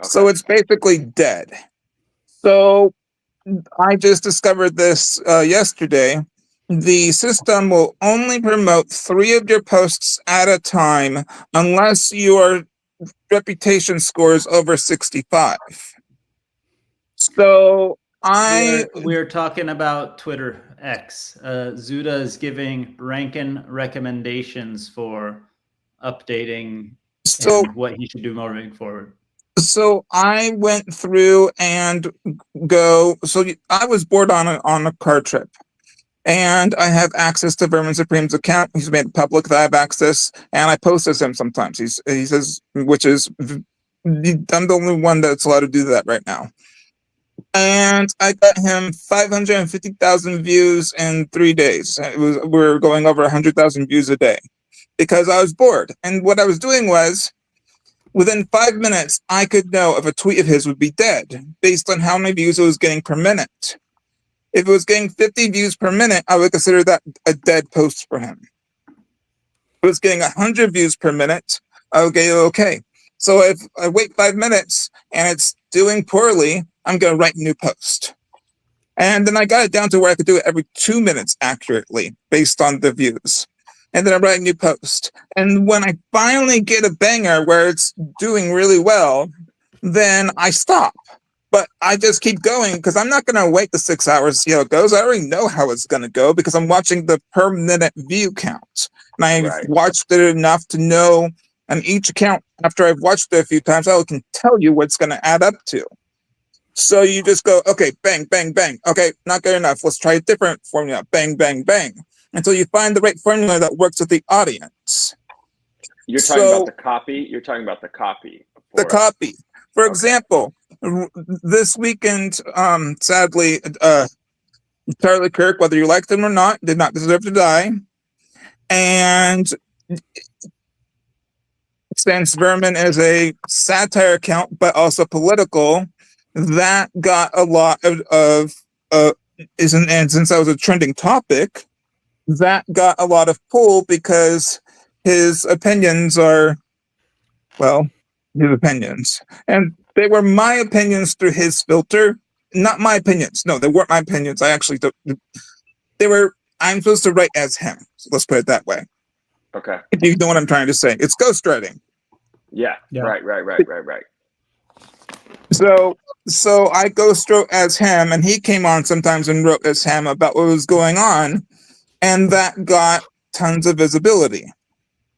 So Okay. it's basically dead. So I just discovered this yesterday. The system will only promote 3 of your posts at a time unless your reputation score is over 65. So We're talking about Twitter X. Zuda is giving Rankin recommendations for updating so and what he should do moving forward. so I went through and I was bored on a car trip. And I have access to Vermin Supreme's account. He's made it public that I have access, and I post as him sometimes. He says, which is, I'm the only one that's allowed to do that right now. And I got him 550,000 views in 3 days. We're going over 100,000 views a day because I was bored. And what I was doing was, within 5 minutes, I could know if a tweet of his would be dead based on how many views it was getting per minute. If it was getting 50 views per minute, I would consider that a dead post for him. If it was getting 100 views per minute, I would go, okay. So if I wait 5 minutes and it's doing poorly, I'm going to write a new post. And then I got it down to where I could do it every 2 minutes accurately based on the views. And then I write a new post. And when I finally get a banger where it's doing really well, then I stop. But I just keep going because I'm not going to wait the 6 hours to see how it goes. I already know how it's going to go because I'm watching the per minute view count. And I've watched it enough to know on each account, after I've watched it a few times, I can tell you what it's going to add up to. So you just go, okay, bang, bang, bang. Okay, not good enough. Let's try a different formula. Bang, bang, bang. Until you find the right formula that works with the audience. You're talking about the copy? You're talking about the copy. The copy. For example, this weekend, sadly, Charlie Kirk, whether you liked him or not, did not deserve to die. And since Vermin is a satire account, but also political, that got a lot of and since that was a trending topic, that got a lot of pull because his opinions are, well, his opinions. And they were my opinions through his filter, not my opinions. No, they weren't my opinions. I'm supposed to write as him. So let's put it that way. Okay. If you know what I'm trying to say. It's ghostwriting. Yeah. Right. So I ghostwrote as him, and he came on sometimes and wrote as him about what was going on, and that got tons of visibility.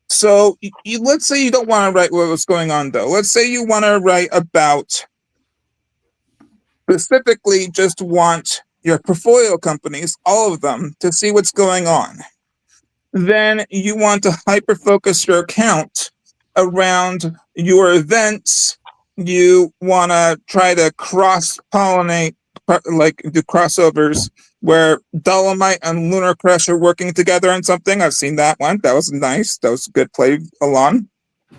So let's say you don't want to write what was going on, though. Let's say you want to write about, specifically just want your portfolio companies, all of them, to see what's going on. Then you want to hyper-focus your account around your events. You want to try to cross-pollinate, like do crossovers, where Dolomite and Lunar Crush are working together on something. I've seen that one. That was nice. That was a good play, Alon.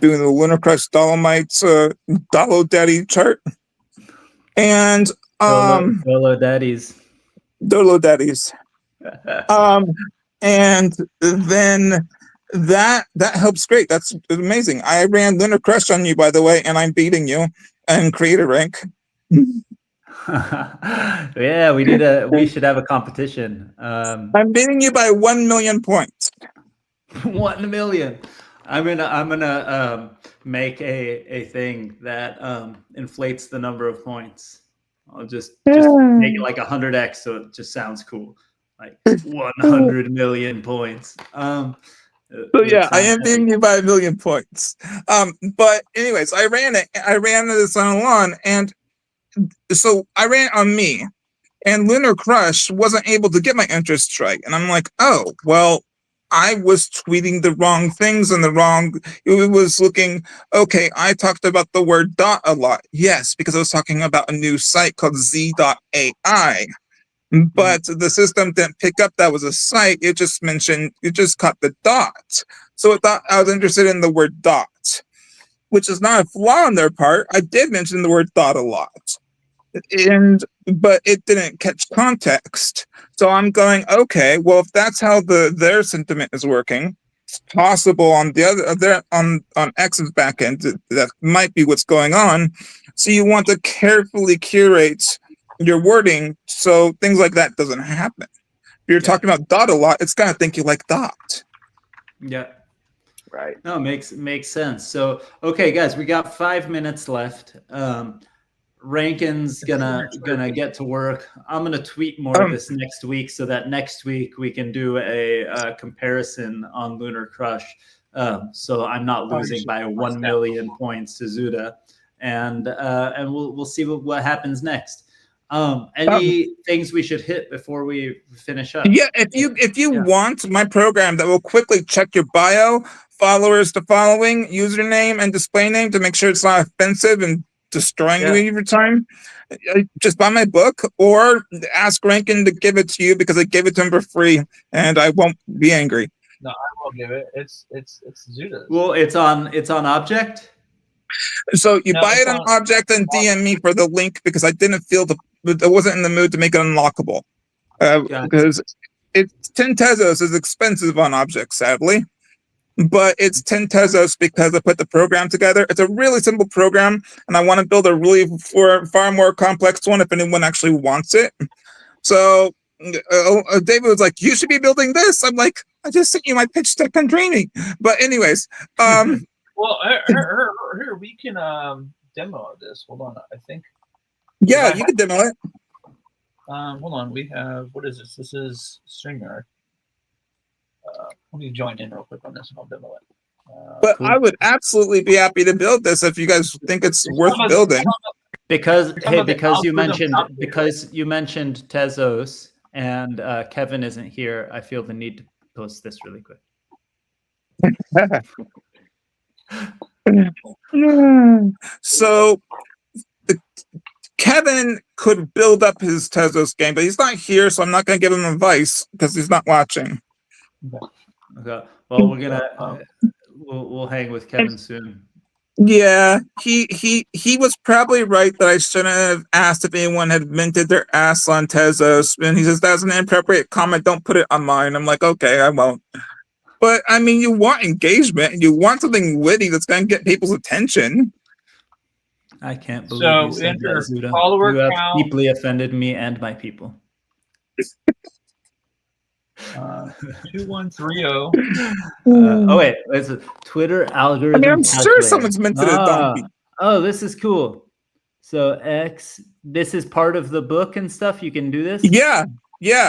Doing the Lunar Crush Dolomites Dolo Daddy chart. And Dolo Daddies. Dolo Daddies. And then that helps great. That's amazing. I ran Lunar Crush on you, by the way, and I'm beating you in creator rank. Yeah, we should have a competition. I'm beating you by 1 million points. 1 million. I'm gonna make a thing that inflates the number of points. I'll just make it like 100x, so it just sounds cool. Like 100 million points. So yeah, I am beating you by 1 million points. But anyways, I ran this on Alon, and so I ran on me, and Lunar Crush wasn't able to get my interest strike, and I'm like, oh well, I was tweeting the wrong things and it was looking, okay, I talked about the word dot a lot. Yes, because I was talking about a new site called z.ai. But the system didn't pick up that was a site. It just caught the dot. So it thought I was interested in the word dot, which is not a flaw on their part. I did mention the word dot a lot. But it didn't catch context. So I'm going, okay, well, if that's how their sentiment is working, it's possible on on X's back end that might be what's going on. So you want to carefully curate your wording so things like that doesn't happen. If you're talking about dot a lot, it's gonna think you like dot. Yeah. Right. No, makes sense. So, okay, guys, we got 5 minutes left. Rankin's gonna get to work. I'm gonna tweet more of this next week so that next week we can do a comparison on Lunar Crush. So I'm not losing by 1 million points to Zuda, and we'll see what happens next. Any things we should hit before we finish up? Yeah, if you want my program that will quickly check your bio, followers to following, username, and display name to make sure it's not offensive and destroying you every time, just buy my book or ask Rankin to give it to you because I gave it to him for free and I won't be angry. No, I won't give it. It's Zuda's. Well, it's on Object. So you buy it on Object and DM me for the link because I didn't feel I wasn't in the mood to make it unlockable because it's 10 Tezos is expensive on Object, sadly. But it's 10 Tezos because I put the program together. It's a really simple program, and I want to build a really far more complex one if anyone actually wants it. So David was like, "You should be building this." I'm like, "I just sent you my pitch deck. I'm dreaming." But anyways, well, here we can demo this. Hold on, I think. Yeah, you can demo it. Hold on, we have what is this? This is StreamYard. Let me join in real quick on this and I'll demo it. But cool. I would absolutely be happy to build this if you guys think it's worth building. Because you mentioned Tezos and Kevin isn't here, I feel the need to post this really quick. So Kevin could build up his Tezos game, but he's not here, so I'm not going to give him advice because he's not watching. Okay. Well, we're gonna we'll hang with Kevin soon. Yeah, he was probably right that I shouldn't have asked if anyone had minted their ass on Tezos, and he says that's an inappropriate comment. Don't put it on mine. I'm like, okay, I won't. But I mean, you want engagement, and you want something witty that's going to get people's attention. I can't believe you said that, Zuda. You have deeply offended me and my people. 2130. Oh wait, it's a Twitter algorithm. I mean, I'm sure someone's minted a donkey. Oh, this is cool. So this is part of the book and stuff. You can do this. Yeah,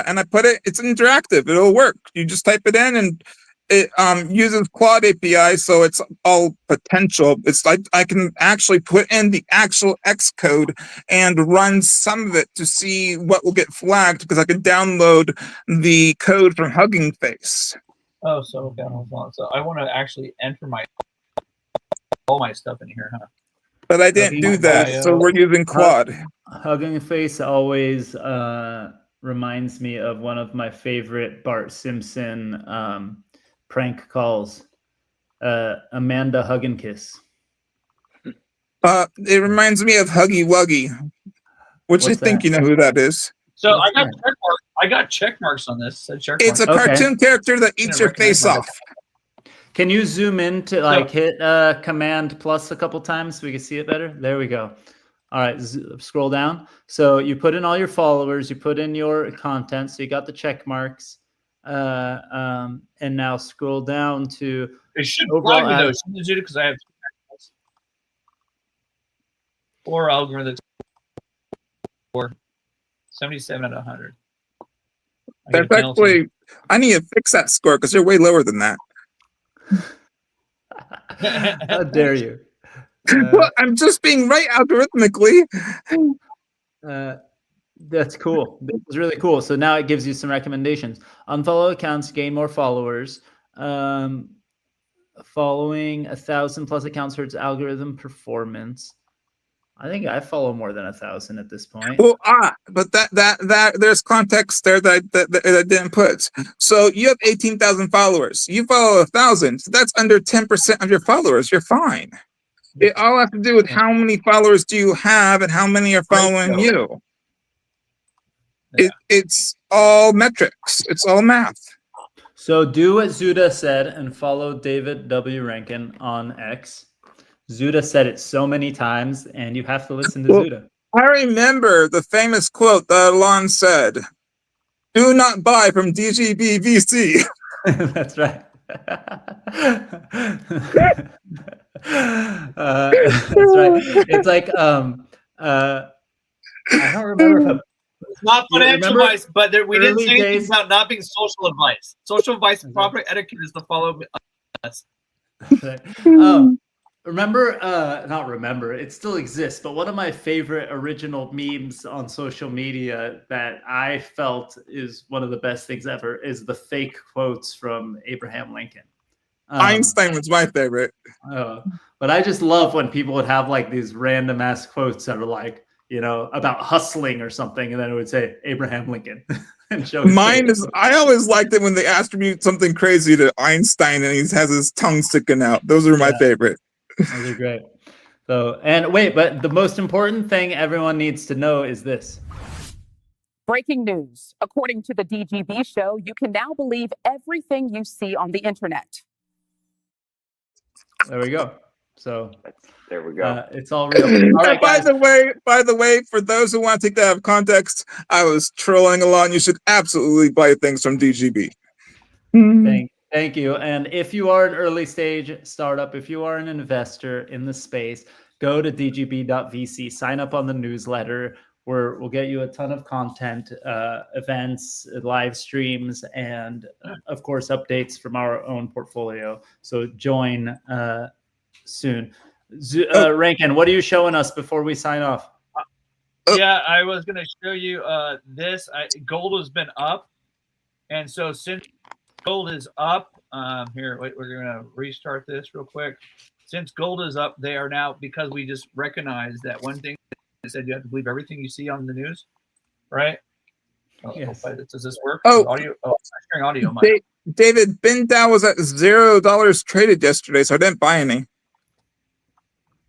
and I put it. It's interactive. It'll work. You just type it in, and it uses Claude API, so it's all potential. It's like I can actually put in the actual X code and run some of it to see what will get flagged because I can download the code from Hugging Face. Oh, so okay, hold on. So I want to actually enter all my stuff in here, huh? But I didn't do that, so we're using Claude. Hugging Face always reminds me of one of my favorite Bart Simpson prank calls, Amanda Hug and Kiss. It reminds me of Huggy Wuggy, which I think you know who that is. So I got check marks on this. It's a cartoon character that eats your face off. Can you zoom in to hit Command plus a couple times so we can see it better? There we go. All right, scroll down. So you put in all your followers, you put in your content, so you got the check marks. And now scroll down to it should flag me though, shouldn't it, because I have 4 algorithms or 77 out of 100. That's actually I need to fix that score because you're way lower than that. How dare you? Well, I'm just being right algorithmically. That's cool. This is really cool. So now it gives you some recommendations. Unfollow accounts, gain more followers. Following 1,000+ accounts hurts algorithm performance. I think I follow more than 1,000 at this point. Well, but that there's context there that I didn't put. So you have 18,000 followers. You follow 1,000. So that's under 10% of your followers. You're fine. It all has to do with how many followers do you have and how many are following you. Yeah. It's all metrics. It's all math. So do what Zuda said and follow David W. Rankin on X. Zuda said it so many times, and you have to listen to Zuda. I remember the famous quote that Alon said, "Do not buy from DGB VC." That's right. That's right. It's like I don't remember if It's not financial advice, but we didn't say anything days. about not being social advice. Social advice, proper etiquette is to follow us. Right. Not remember, it still exists, but one of my favorite original memes on social media that I felt is one of the best things ever is the fake quotes from Abraham Lincoln. Einstein was my favorite. But I just love when people would have like these random ass quotes that are like, about hustling or something, and then it would say Abraham Lincoln. And show Mine is, I always liked it when they attribute something crazy to Einstein and he has his tongue sticking out. Those are my favorite. Those are great. So, and wait, but the most important thing everyone needs to know is this. Breaking news. According to the DGB show, you can now believe everything you see on the internet. There we go. So there we go. It's all real. All right, by the way, for those who want to take that out of context, I was trolling along. You should absolutely buy things from DGB. Thank you. And if you are an early stage startup, if you are an investor in the space, go to dgb.vc, sign up on the newsletter, where we'll get you a ton of content, events, live streams, and of course, updates from our own portfolio. So join soon. Rankin, what are you showing us before we sign off? Yeah, I was going to show you this. Gold has been up. And so since gold is up, here, wait, we're going to restart this real quick. Since gold is up, they are now, because we just recognized that one thing that said you have to believe everything you see on the news, right? Yes. Does this work? Oh, audio. Oh, I'm sharing audio. David, bin Dow was at $0 traded yesterday, so I didn't buy any.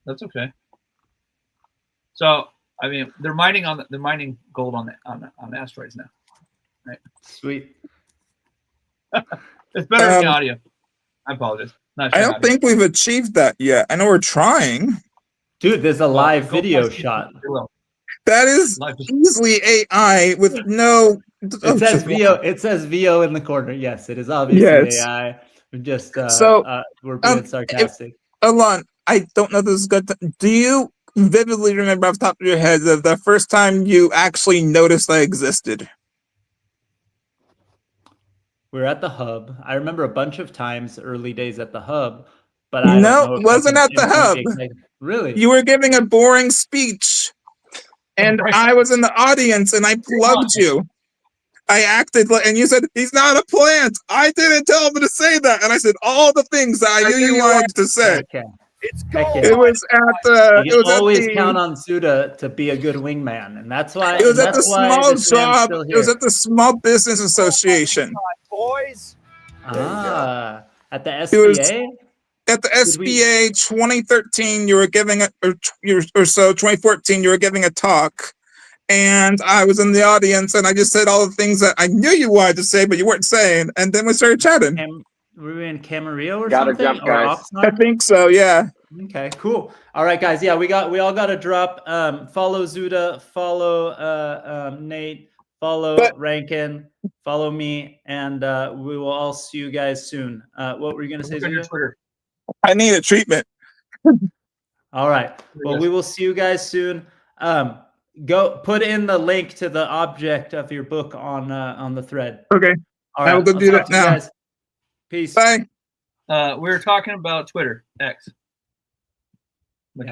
That's okay. So, I mean, they're mining gold on the asteroids now, right? Sweet. It's better than the audio. I apologize. I don't think we've achieved that yet. I know we're trying. Dude, there's a live video shot. That is easily AI with no. It says VO in the corner. Yes, it is obviously AI. We're just we're being sarcastic. Alon, I don't know if this is good. Do you vividly remember off the top of your head the first time you actually noticed I existed? We're at the hub. I remember a bunch of times early days at the hub, but I it wasn't at the hub. Really? You were giving a boring speech, and I was in the audience, and I plugged you. I acted like, and you said, "He's not a plant." I didn't tell him to say that, and I said all the things that I knew you wanted to say. Okay. It's gold. It was at the. You can always count on Suda to be a good wingman, and that's why. It was at the small job. It was at the Small Business Association. Boys. At the SBA. At the SBA 2013, you were giving or so 2014, you were giving a talk, and I was in the audience, and I just said all the things that I knew you wanted to say, but you weren't saying, and then we started chatting. Were we in Camarillo or Gotta something? jump, guys. I think so, yeah. Okay, cool. All right, guys. Yeah, we all got to drop. Follow Zuda, follow Nate, follow Rankin, follow me, and we will all see you guys soon. What were you gonna say, Zuda? Twitter. I need a treatment. All right. Well, we will see you guys soon. Go put in the link to the object of your book on the thread. Okay. All right. I will go do that now. Guys. Peace. Bye. We were talking about Twitter, X. Yeah.